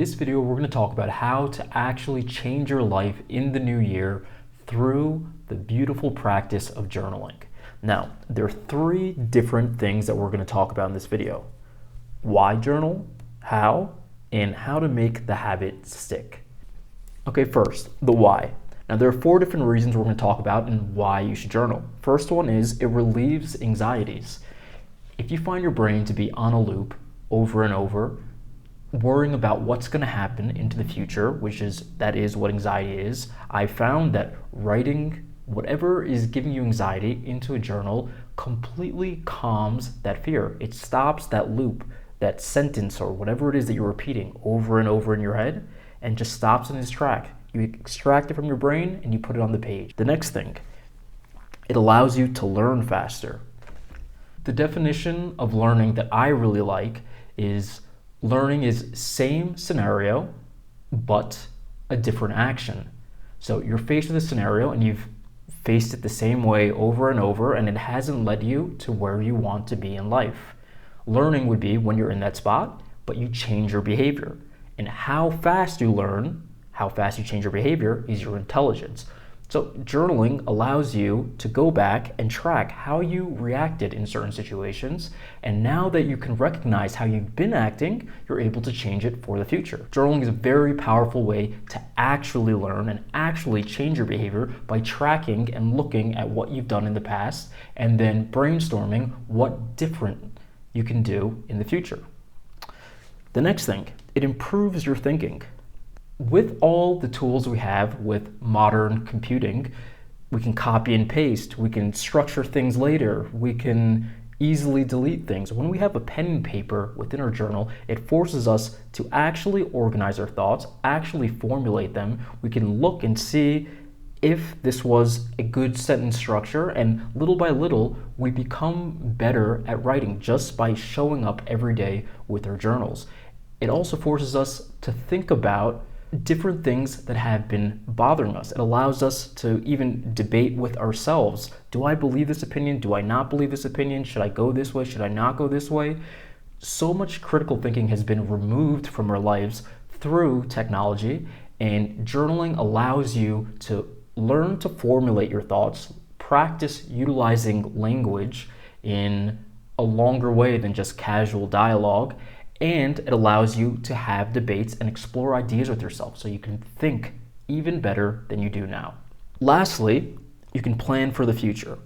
In this video, we're going to talk about how to actually change your life in the new year through the beautiful practice of journaling. Now, there are three different things that we're going to talk about in this video. Why journal, how, and how to make the habit stick. Okay, first, the why. Now, there are four different reasons we're going to talk about and why you should journal. First one is it relieves anxieties. If you find your brain to be on a loop over and over, worrying about what's going to happen into the future, that is what anxiety is, I found that writing whatever is giving you anxiety into a journal completely calms that fear. It stops that loop, that sentence, or whatever it is that you're repeating over and over in your head, and just stops in its track. You extract it from your brain and you put it on the page. The next thing, it allows you to learn faster. The definition of learning that I really like is learning is same scenario, but a different action. So you're faced with a scenario and you've faced it the same way over and over, and it hasn't led you to where you want to be in life. Learning would be when you're in that spot, but you change your behavior. And how fast you learn, how fast you change your behavior is your intelligence. So journaling allows you to go back and track how you reacted in certain situations, and now that you can recognize how you've been acting, you're able to change it for the future. Journaling is a very powerful way to actually learn and actually change your behavior by tracking and looking at what you've done in the past and then brainstorming what different you can do in the future. The next thing, it improves your thinking. With all the tools we have with modern computing, we can copy and paste, we can structure things later, we can easily delete things. When we have a pen and paper within our journal, it forces us to actually organize our thoughts, actually formulate them. We can look and see if this was a good sentence structure, and little by little, we become better at writing just by showing up every day with our journals. It also forces us to think about different things that have been bothering us. It allows us to even debate with ourselves. Do I believe this opinion? Do I not believe this opinion? Should I go this way? Should I not go this way? So much critical thinking has been removed from our lives through technology, and journaling allows you to learn to formulate your thoughts, practice utilizing language in a longer way than just casual dialogue, and it allows you to have debates and explore ideas with yourself so you can think even better than you do now. Lastly, you can plan for the future.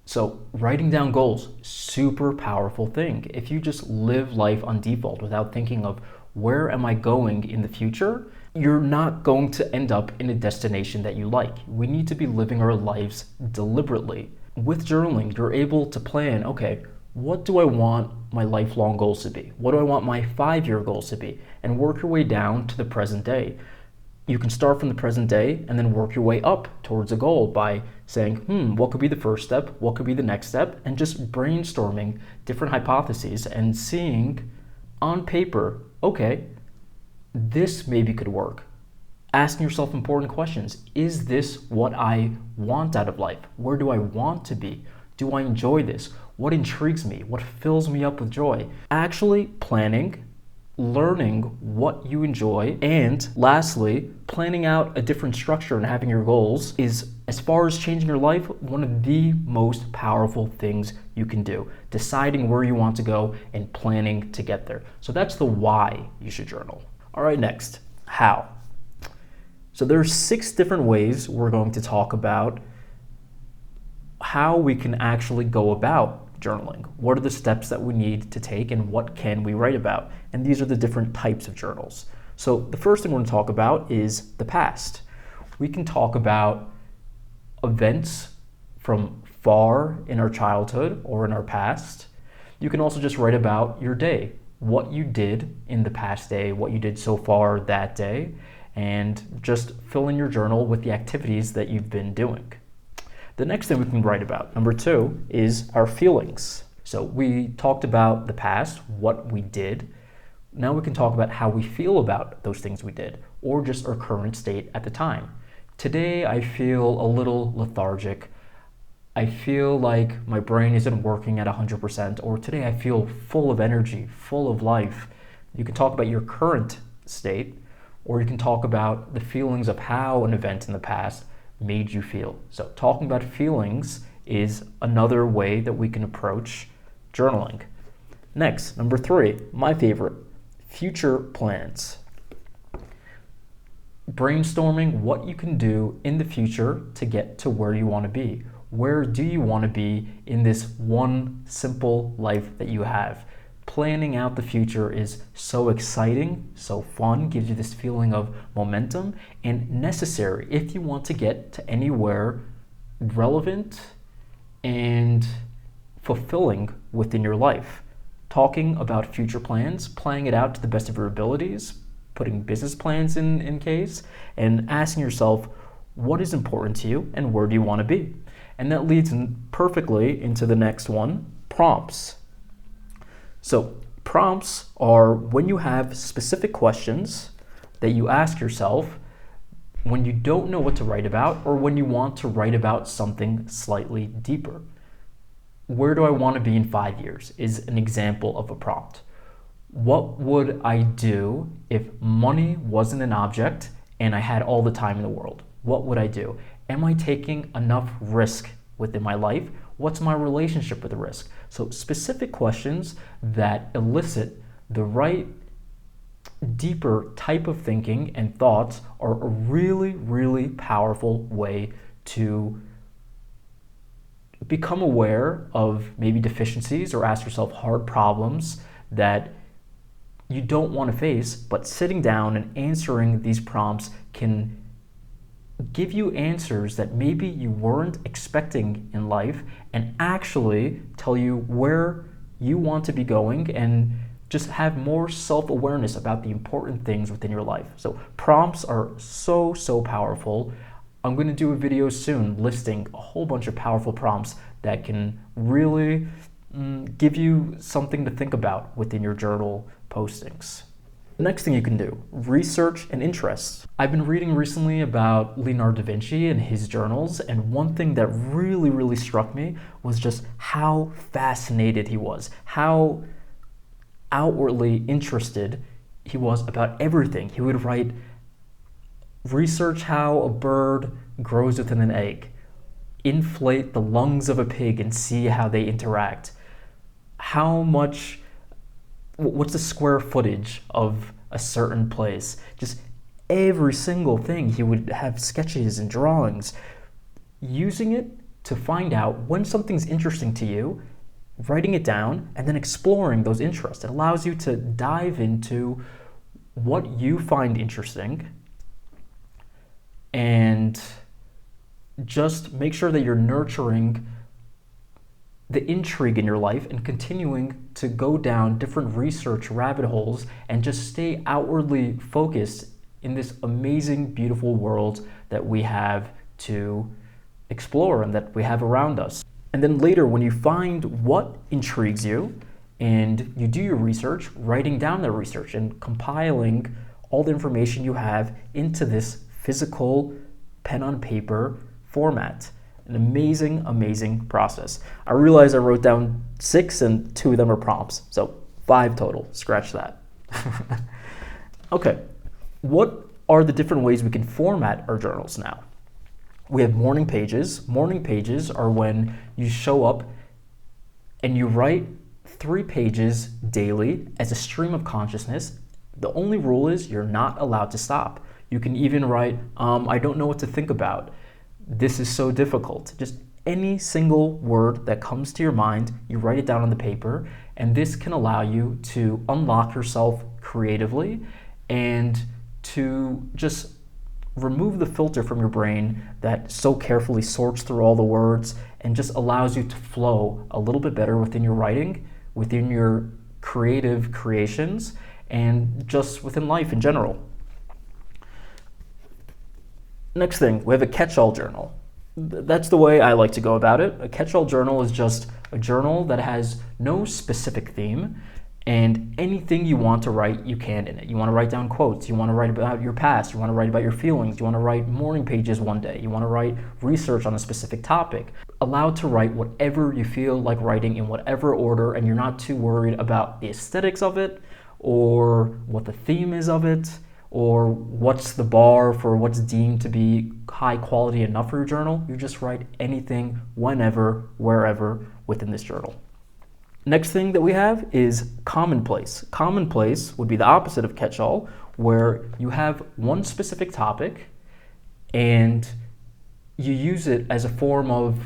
So writing down goals, super powerful thing. If you just live life on default without thinking of where am I going in the future, you're not going to end up in a destination that you like. We need to be living our lives deliberately. With journaling, you're able to plan, okay, what do I want my lifelong goals to be? What do I want my 5-year goals to be? And work your way down to the present day. You can start from the present day and then work your way up towards a goal by saying, what could be the first step? What could be the next step? And just brainstorming different hypotheses and seeing on paper, okay, this maybe could work. Asking yourself important questions. Is this what I want out of life? Where do I want to be? Do I enjoy this? What intrigues me? What fills me up with joy? Actually planning, learning what you enjoy, and lastly, planning out a different structure and having your goals is, as far as changing your life, one of the most powerful things you can do. Deciding where you want to go and planning to get there. So that's the why you should journal. All right, next, how. So there's 6 different ways we're going to talk about how we can actually go about journaling. What are the steps that we need to take and what can we write about? And these are the different types of journals. So the first thing we're going to talk about is the past. We can talk about events from far in our childhood or in our past. You can also just write about your day, what you did in the past day, what you did so far that day, and just fill in your journal with the activities that you've been doing. The next thing we can write about, number 2, is our feelings. So we talked about the past, what we did. Now we can talk about how we feel about those things we did, or just our current state at the time. Today I feel a little lethargic. I feel like my brain isn't working at 100%, or today I feel full of energy, full of life. You can talk about your current state, or you can talk about the feelings of how an event in the past made you feel. So talking about feelings is another way that we can approach journaling. Next, number 3, my favorite, future plans. Brainstorming what you can do in the future to get to where you want to be. Where do you want to be in this one simple life that you have? Planning out the future is so exciting, so fun, gives you this feeling of momentum, and necessary if you want to get to anywhere relevant and fulfilling within your life. Talking about future plans, playing it out to the best of your abilities, putting business plans in case, and asking yourself, what is important to you and where do you want to be? And that leads perfectly into the next one, prompts. So prompts are when you have specific questions that you ask yourself when you don't know what to write about, or when you want to write about something slightly deeper. Where do I want to be in 5 years is an example of a prompt. What would I do if money wasn't an object and I had all the time in the world? What would I do? Am I taking enough risk within my life? What's my relationship with the risk? So specific questions that elicit the right deeper type of thinking and thoughts are a really, really powerful way to become aware of maybe deficiencies, or ask yourself hard problems that you don't want to face, but sitting down and answering these prompts can give you answers that maybe you weren't expecting in life, and actually tell you where you want to be going, and just have more self-awareness about the important things within your life. So prompts are so powerful. I'm going to do a video soon listing a whole bunch of powerful prompts that can really give you something to think about within your journal postings. The next thing you can do, research and interests. I've been reading recently about Leonardo da Vinci and his journals, and one thing that really struck me was just how fascinated he was, how outwardly interested he was about everything. He would research how a bird grows within an egg, inflate the lungs of a pig and see how they interact. What's the square footage of a certain place? Just every single thing. He would have sketches and drawings, using it to find out when something's interesting to you, writing it down, and then exploring those interests. It allows you to dive into what you find interesting, and just make sure that you're nurturing the intrigue in your life and continuing to go down different research rabbit holes, and just stay outwardly focused in this amazing, beautiful world that we have to explore and that we have around us. And then later, when you find what intrigues you and you do your research, writing down the research and compiling all the information you have into this physical pen on paper format. An amazing process. I realize I wrote down 6 and 2 of them are prompts, so 5 total. Scratch that. Okay, what are the different ways we can format our journals now? We have morning pages. Morning pages are when you show up and you write 3 pages daily as a stream of consciousness. The only rule is you're not allowed to stop. You can even write, I don't know what to think about. This is so difficult. Just any single word that comes to your mind, you write it down on the paper, and this can allow you to unlock yourself creatively and to just remove the filter from your brain that so carefully sorts through all the words and just allows you to flow a little bit better within your writing, within your creative creations, and just within life in general. Next thing, we have a catch-all journal. That's the way I like to go about it. A catch-all journal is just a journal that has no specific theme, and anything you want to write, you can in it. You want to write down quotes, you want to write about your past, you want to write about your feelings, you want to write morning pages one day, you want to write research on a specific topic. Allowed to write whatever you feel like writing in whatever order, and you're not too worried about the aesthetics of it or what the theme is of it, or what's the bar for what's deemed to be high quality enough for your journal. You just write anything, whenever, wherever within this journal. Next thing that we have is commonplace. Commonplace would be the opposite of catch-all, where you have one specific topic and you use it as a form of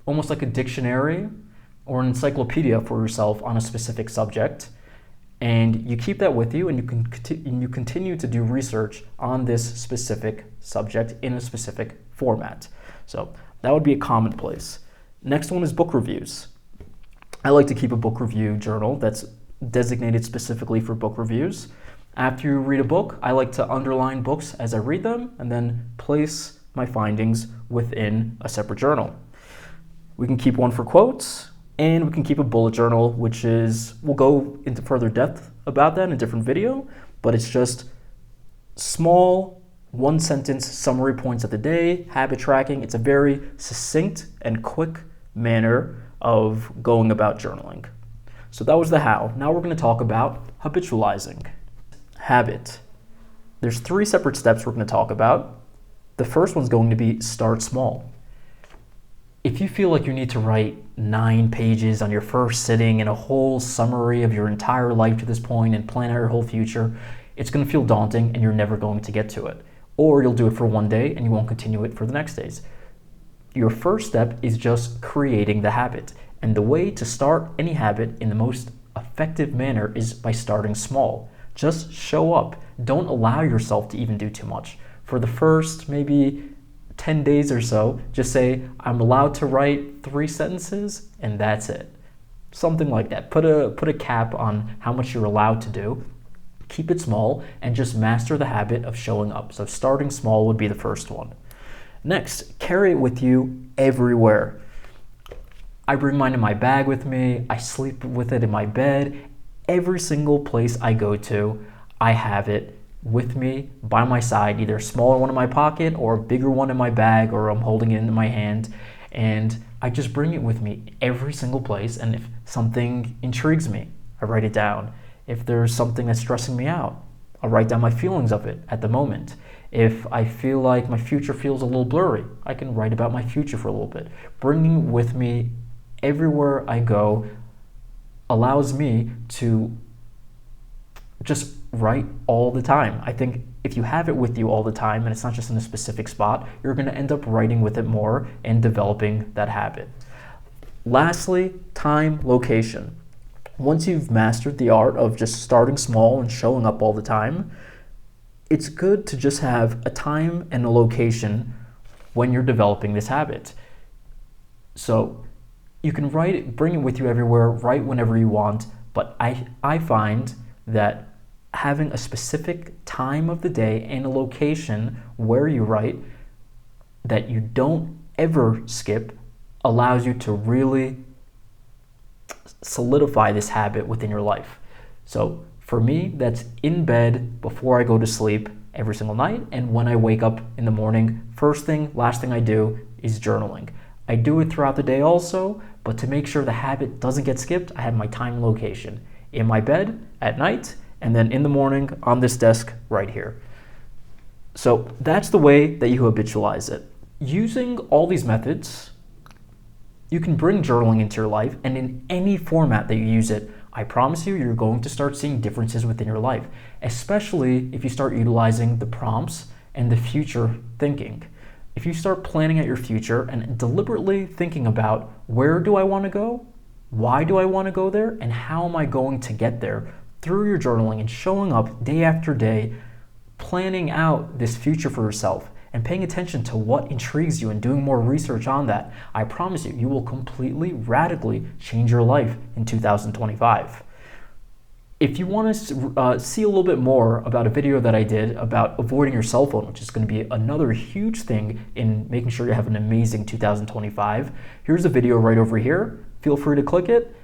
almost like a dictionary or an encyclopedia for yourself on a specific subject. And you keep that with you, and you continue to do research on this specific subject in a specific format. So that would be a commonplace. Next one is book reviews. I like to keep a book review journal that's designated specifically for book reviews. After you read a book, I like to underline books as I read them and then place my findings within a separate journal. We can keep one for quotes, and we can keep a bullet journal, which is, we'll go into further depth about that in a different video, but it's just small, one-sentence summary points of the day, habit tracking. It's a very succinct and quick manner of going about journaling. So that was the how. Now we're going to talk about habitualizing. Habit. There's 3 separate steps we're going to talk about. The first one's going to be start small. If you feel like you need to write 9 pages on your first sitting and a whole summary of your entire life to this point and plan out your whole future, it's going to feel daunting and you're never going to get to it. Or you'll do it for one day and you won't continue it for the next days. Your first step is just creating the habit. And the way to start any habit in the most effective manner is by starting small. Just show up. Don't allow yourself to even do too much. For the first maybe 10 days or so, just say, I'm allowed to write 3 sentences, and that's it. Something like that. Put a cap on how much you're allowed to do. Keep it small and just master the habit of showing up. So starting small would be the first one. Next, carry it with you everywhere. I bring mine in my bag with me. I sleep with it in my bed. Every single place I go to, I have it with me by my side, either a smaller one in my pocket or a bigger one in my bag, or I'm holding it in my hand. And I just bring it with me every single place. And if something intrigues me, I write it down. If there's something that's stressing me out, I'll write down my feelings of it at the moment. If I feel like my future feels a little blurry, I can write about my future for a little bit. Bringing with me everywhere I go allows me to just write all the time. I think if you have it with you all the time and it's not just in a specific spot, you're going to end up writing with it more and developing that habit. Lastly, time, location. Once you've mastered the art of just starting small and showing up all the time, it's good to just have a time and a location when you're developing this habit. So you can write it, bring it with you everywhere, write whenever you want, but I find that having a specific time of the day and a location where you write that you don't ever skip allows you to really solidify this habit within your life. So for me, that's in bed before I go to sleep every single night, and when I wake up in the morning, first thing, last thing I do is journaling. I do it throughout the day also, but to make sure the habit doesn't get skipped, I have my time and location in my bed at night, and then in the morning on this desk right here. So that's the way that you habitualize it. Using all these methods, you can bring journaling into your life, and in any format that you use it, I promise you, you're going to start seeing differences within your life, especially if you start utilizing the prompts and the future thinking. If you start planning out your future and deliberately thinking about where do I want to go, why do I want to go there, and how am I going to get there through your journaling and showing up day after day, planning out this future for yourself and paying attention to what intrigues you and doing more research on that, I promise you, you will completely, radically change your life in 2025. If you want to see a little bit more about a video that I did about avoiding your cell phone, which is going to be another huge thing in making sure you have an amazing 2025, here's a video right over here. Feel free to click it.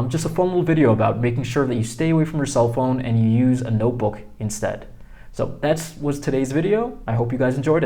Just a fun little video about making sure that you stay away from your cell phone and you use a notebook instead. So that was today's video. I hope you guys enjoyed it.